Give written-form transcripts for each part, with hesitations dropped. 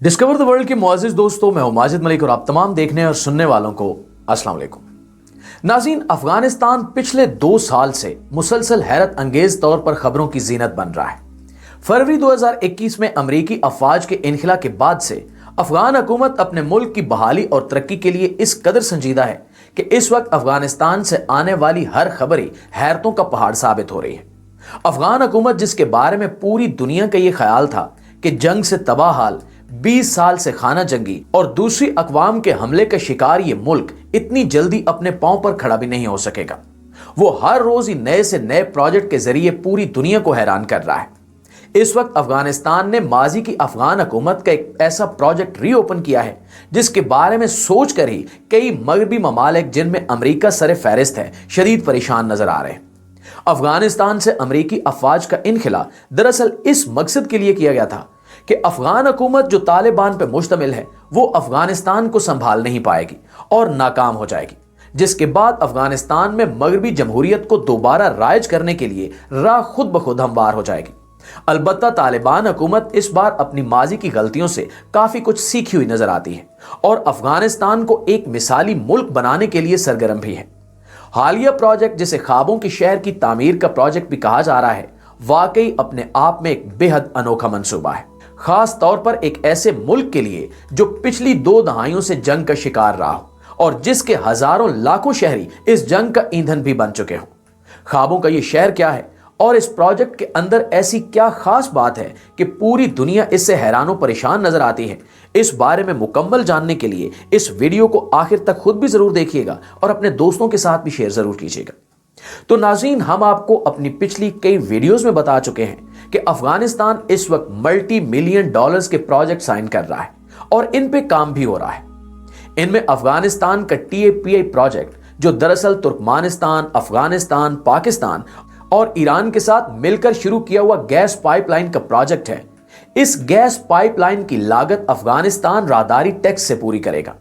Discover the world के मुआजिज दोस्तों, मैं हूं माजिद मलिक और आप तमाम देखने और सुनने वालों को अस्सलाम वालेकुम। नाज़रीन, अफगानिस्तान पिछले 2 साल से मुसलसल हैरत अंगेज तौर पर खबरों की जीनत बन रहा है। फरवरी 2021 में अमरीकी अफवाज के इनखला के बाद से अफगान हुकूमत अपने मुल्क की बहाली और तरक्की के लिए इस कदर संजीदा है कि इस वक्त अफगानिस्तान से आने वाली हर खबर ही हैरतों का पहाड़ साबित हो रही है। अफगान हुकूमत, जिसके बारे में पूरी दुनिया का यह ख्याल था कि जंग से तबाह हाल, 20 साल से खाना जंगी और दूसरी अकवाम के हमले का शिकार ये मुल्क इतनी जल्दी अपने पांव पर खड़ा भी नहीं हो सकेगा। वो हर रोज ही नए से नए प्रोजेक्ट के जरिए पूरी दुनिया को हैरान कर रहा है। इस वक्त अफगानिस्तान ने माजी की अफगान हुकूमत का एक ऐसा प्रोजेक्ट रीओपन किया है जिसके बारे में सोच कर ही कई मगरबी ममालिक, जिनमें अमरीका सरे फहरिस्त है, शदीद परेशान नजर आ रहे हैं। अफगानिस्तान से अमरीकी अफवाज का इनखला दरअसल इस मकसद के लिए किया गया था कि अफगान हुकूमत जो तालिबान पर मुश्तमिल है वो अफगानिस्तान को संभाल नहीं पाएगी और नाकाम हो जाएगी, जिसके बाद अफगानिस्तान में मगरबी जमहूरियत को दोबारा राइज करने के लिए राह खुद ब खुद हमवार हो जाएगी। अलबत्ता तालिबान हुकूमत इस बार अपनी माजी की गलतियों से काफी कुछ सीखी हुई नजर आती है और अफगानिस्तान को एक मिसाली मुल्क बनाने के लिए सरगर्म भी है। हालिया प्रोजेक्ट, जिसे ख्वाबों के शहर की तामीर का प्रोजेक्ट भी कहा जा रहा है, वाकई अपने आप में एक बेहद अनोखा मंसूबा है, खास तौर पर एक ऐसे मुल्क के लिए जो पिछली 2 दहाइयों से जंग का शिकार रहा हो और जिसके हजारों लाखों शहरी इस जंग का ईंधन भी बन चुके हों। ख्वाबों का ये शहर क्या है और इस प्रोजेक्ट के अंदर ऐसी क्या खास बात है कि पूरी दुनिया इससे हैरान परेशान नजर आती है, इस बारे में मुकम्मल जानने के लिए इस वीडियो को आखिर तक खुद भी जरूर देखिएगा और अपने दोस्तों के साथ भी शेयर जरूर कीजिएगा। तो नाज़रीन, हम आपको अपनी पिछली कई वीडियोस में बता चुके हैं कि अफगानिस्तान इस वक्त मल्टी मिलियन डॉलर्स के प्रोजेक्ट साइन कर रहा है और इन पे काम भी हो रहा है। इनमें अफगानिस्तान का TAPI प्रोजेक्ट, जो दरअसल तुर्कमानिस्तान, अफगानिस्तान, पाकिस्तान और ईरान के साथ मिलकर शुरू किया हुआ गैस पाइपलाइन का प्रोजेक्ट है। इस गैस पाइपलाइन की लागत अफगानिस्तान राहदारी टैक्स से पूरी करेगा।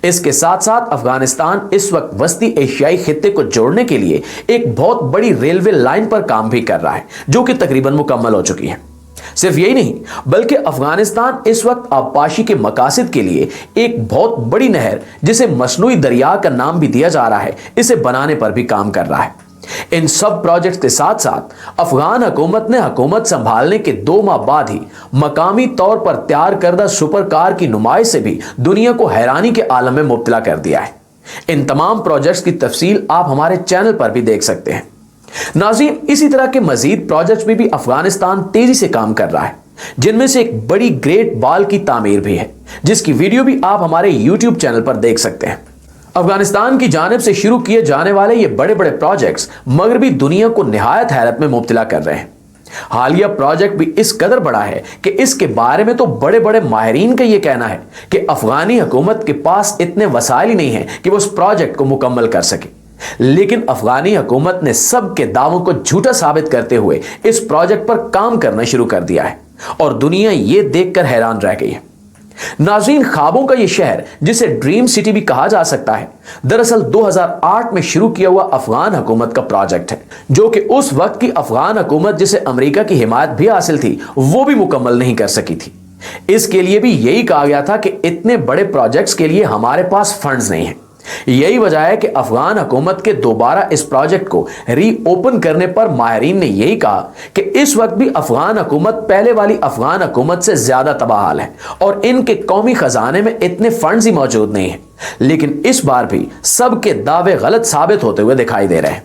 इसके साथ साथ अफगानिस्तान इस वक्त वस्ती एशियाई खित्ते को जोड़ने के लिए एक बहुत बड़ी रेलवे लाइन पर काम भी कर रहा है, जो कि तकरीबन मुकम्मल हो चुकी है। सिर्फ यही नहीं, बल्कि अफगानिस्तान इस वक्त आबपाशी के मकासद के लिए एक बहुत बड़ी नहर, जिसे मसनूई दरिया का नाम भी दिया जा रहा है, इसे बनाने पर भी काम कर रहा है। इन सब प्रोजेक्ट के साथ साथ अफगान हुकूमत ने हुकूमत संभालने के 2 माह बाद ही मकामी तौर पर तैयार करदा सुपर कार की नुमाइश से भी दुनिया को हैरानी के आलम में मुब्तला कर दिया है। इन तमाम प्रोजेक्ट्स की तफसील आप हमारे चैनल पर भी देख सकते हैं। नाज़रीन, इसी तरह के मजीद प्रोजेक्ट्स में भी अफगानिस्तान तेजी से काम कर रहा है, जिनमें से एक बड़ी ग्रेट वॉल की तामीर भी है, जिसकी वीडियो भी आप हमारे YouTube चैनल पर देख सकते हैं। अफगानिस्तान की जानिब से शुरू किए जाने वाले ये बड़े बड़े प्रोजेक्ट्स मगरबी दुनिया को निहायत हैरत में मुब्तला कर रहे हैं। हालिया प्रोजेक्ट भी इस कदर बड़ा है कि इसके बारे में तो बड़े बड़े माहिरीन का यह कहना है कि अफगानी हुकूमत के पास इतने वसाइल ही नहीं है कि वो उस प्रोजेक्ट को मुकम्मल कर सके। लेकिन अफगानी हुकूमत ने सबके दावों को झूठा साबित करते हुए इस प्रोजेक्ट पर काम करना शुरू कर दिया है और दुनिया ये देखकर हैरान रह गई है। नाज़रीन, ख्वाबों का यह शहर, जिसे ड्रीम सिटी भी कहा जा सकता है, दरअसल 2008 में शुरू किया हुआ अफगान हुकूमत का प्रोजेक्ट है, जो कि उस वक्त की अफगान हुकूमत, जिसे अमेरिका की हिमायत भी हासिल थी, वो भी मुकम्मल नहीं कर सकी थी। इसके लिए भी यही कहा गया था कि इतने बड़े प्रोजेक्ट्स के लिए हमारे पास फंड्स नहीं है। यही वजह है कि अफगान हुकूमत के दोबारा इस प्रोजेक्ट को रीओपन करने पर माहिरीन ने यही कहा कि इस वक्त भी अफगान हुकूमत पहले वाली अफगान हुकूमत से ज्यादा तबाहाल है और इनके कौमी खजाने में इतने फंड्स ही मौजूद नहीं है। लेकिन इस बार भी सबके दावे गलत साबित होते हुए दिखाई दे रहे हैं।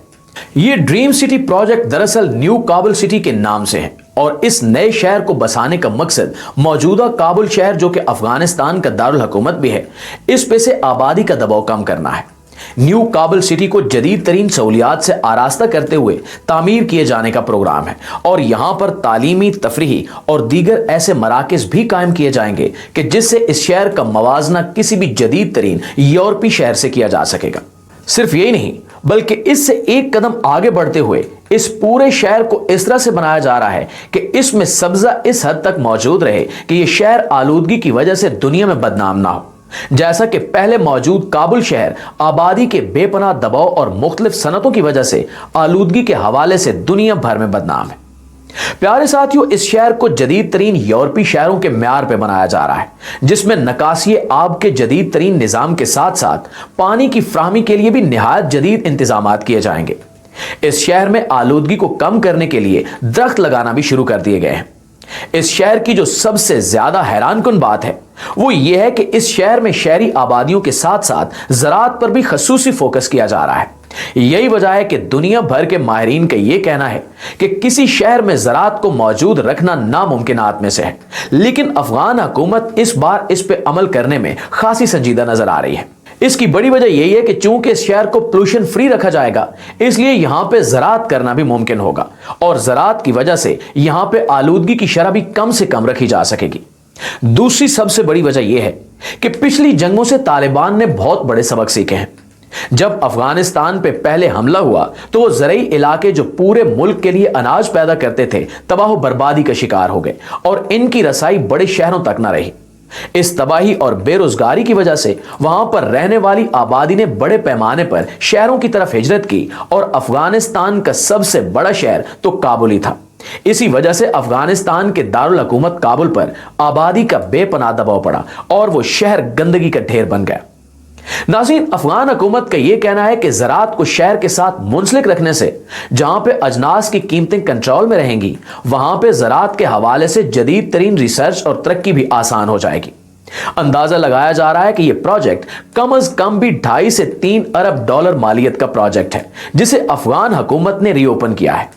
ये ड्रीम सिटी प्रोजेक्ट दरअसल न्यू काबुल सिटी के नाम से है और इस नए शहर को बसाने का मकसद मौजूदा काबुल शहर, जो कि अफगानिस्तान का दारुल हुकूमत भी है, इस पे से आबादी का दबाव कम करना है। न्यू काबुल सिटी को जदीद तरीन सहूलियात से आरास्ता करते हुए तामीर किए जाने का प्रोग्राम है और यहाँ पर तालीमी, तफरीही और दीगर ऐसे मराकज भी कायम किए जाएंगे कि जिससे इस शहर का मवाजना किसी भी जदीद तरीन यूरोपीय शहर से किया जा सकेगा। सिर्फ यही नहीं, बल्कि इससे एक कदम आगे बढ़ते हुए इस पूरे शहर को इस तरह से बनाया जा रहा है कि इसमें सब्जा इस हद तक मौजूद रहे कि यह शहर आलूदगी की वजह से दुनिया में बदनाम ना हो, जैसा कि पहले मौजूद काबुल शहर आबादी के बेपनाह दबाव और मुख्तलिफ सनतों की वजह से आलूदगी के हवाले से दुनिया भर में बदनाम है। प्यारे साथियों, इस शहर को जदीद तरीन यूरोपीय शहरों के म्यार पे बनाया जा रहा है, जिसमें नकासी आब के जदीद तरीन निजाम के साथ साथ पानी की फ्राहमी के लिए भी निहायत जदीद इंतजामात किए जाएंगे। इस शहर में आलूदगी को कम करने के लिए दरख्त लगाना भी शुरू कर दिए गए हैं। इस शहर की जो सबसे ज्यादा हैरानकुन बात है वो ये है कि इस शहर में शहरी आबादियों के साथ साथ ज़राअत पर भी खसूसी फोकस किया जा रहा है। यही वजह है कि दुनिया भर के माहिरीन का यह कहना है कि किसी शहर में ज़राअत को मौजूद रखना नामुमकिनात में से है, लेकिन अफगान हुकूमत इस बार इस पे अमल करने में खासी संजीदा नजर आ रही है। इसकी बड़ी वजह यही है कि चूंकि इस शहर को पोल्यूशन फ्री रखा जाएगा, इसलिए यहां पे ज़राअत करना भी मुमकिन होगा और ज़राअत की वजह से यहां पे आलूदगी की शरह भी कम से कम रखी जा सकेगी। दूसरी सबसे बड़ी वजह यह है कि पिछली जंगों से तालिबान ने बहुत बड़े सबक सीखे हैं। जब अफगानिस्तान पे पहले हमला हुआ तो वो ज़रई इलाके जो पूरे मुल्क के लिए अनाज पैदा करते थे तबाह बर्बादी का शिकार हो गए और इनकी रसाई बड़े शहरों तक न रही। इस तबाही और बेरोजगारी की वजह से वहां पर रहने वाली आबादी ने बड़े पैमाने पर शहरों की तरफ हिजरत की और अफगानिस्तान का सबसे बड़ा शहर तो काबुल ही था। इसी वजह से अफगानिस्तान के दारुल हुकूमत काबुल पर आबादी का बेपनाह दबाव पड़ा और वो शहर गंदगी का ढेर बन गया। नाज़रीन, अफगान हुकूमत का यह कहना है कि ज़राअत को शहर के साथ मुंसलिक रखने से जहां पे अजनास की कीमतें कंट्रोल में रहेंगी, वहां पे ज़राअत के हवाले से जदीद तरीन रिसर्च और तरक्की भी आसान हो जाएगी। अंदाजा लगाया जा रहा है कि यह प्रोजेक्ट कम अज कम भी 2.5 से 3 अरब डॉलर मालियत का प्रोजेक्ट है, जिसे अफगान हुकूमत ने रीओपन किया है।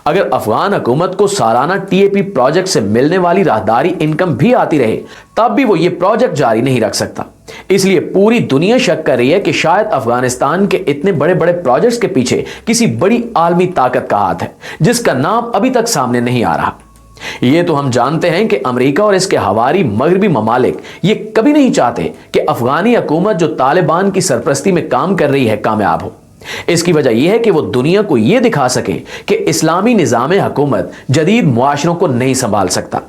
अगर अफगान हुकूमत को सालाना टीएपी प्रोजेक्ट से मिलने वाली राहदारी इनकम भी आती रहे, तब भी वो ये प्रोजेक्ट जारी नहीं रख सकता। इसलिए पूरी दुनिया शक कर रही है कि शायद अफगानिस्तान के इतने बड़े बड़े प्रोजेक्ट्स के पीछे किसी बड़ी आलमी ताकत का हाथ है, जिसका नाम अभी तक सामने नहीं आ रहा। ये तो हम जानते हैं कि अमेरिका और इसके हवारी मगरबी ममालिक ये कभी नहीं चाहते कि अफगानी हुकूमत जो तालिबान की सरपरस्ती में काम कर रही है कामयाब हो। इसकी वजह यह है कि वो दुनिया को यह दिखा सके कि इस्लामी निज़ाम हुकूमत जदीद मुआशरों को नहीं संभाल सकता।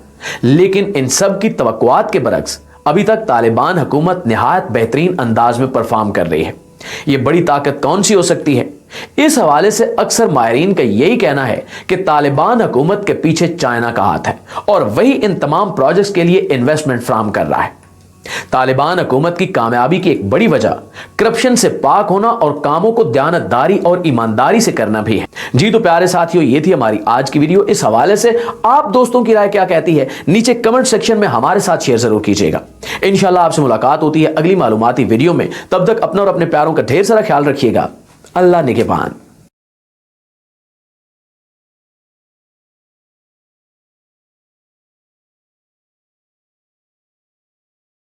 लेकिन इन सब की तवक्कुआत के बरक्स अभी तक तालिबान हुकूमत निहायत बेहतरीन अंदाज में परफॉर्म कर रही है। यह बड़ी ताकत कौन सी हो सकती है? इस हवाले से अक्सर माहिरीन का यही कहना है कि तालिबान हुकूमत के पीछे चाइना का हाथ है और वही इन तमाम प्रोजेक्ट्स के लिए इन्वेस्टमेंट फ्राहम कर रहा है। तालिबान हुकूमत की कामयाबी की एक बड़ी वजह करप्शन से पाक होना और कामों को दयानतदारी और ईमानदारी से करना भी है। जी तो प्यारे साथियों, ये थी हमारी आज की वीडियो। इस हवाले से आप दोस्तों की राय क्या कहती है, नीचे कमेंट सेक्शन में हमारे साथ शेयर जरूर कीजिएगा। इंशाल्लाह आपसे मुलाकात होती है अगली मालूमाती वीडियो में। तब तक अपना और अपने प्यारों का ढेर सारा ख्याल रखिएगा। अल्लाह निगहबान।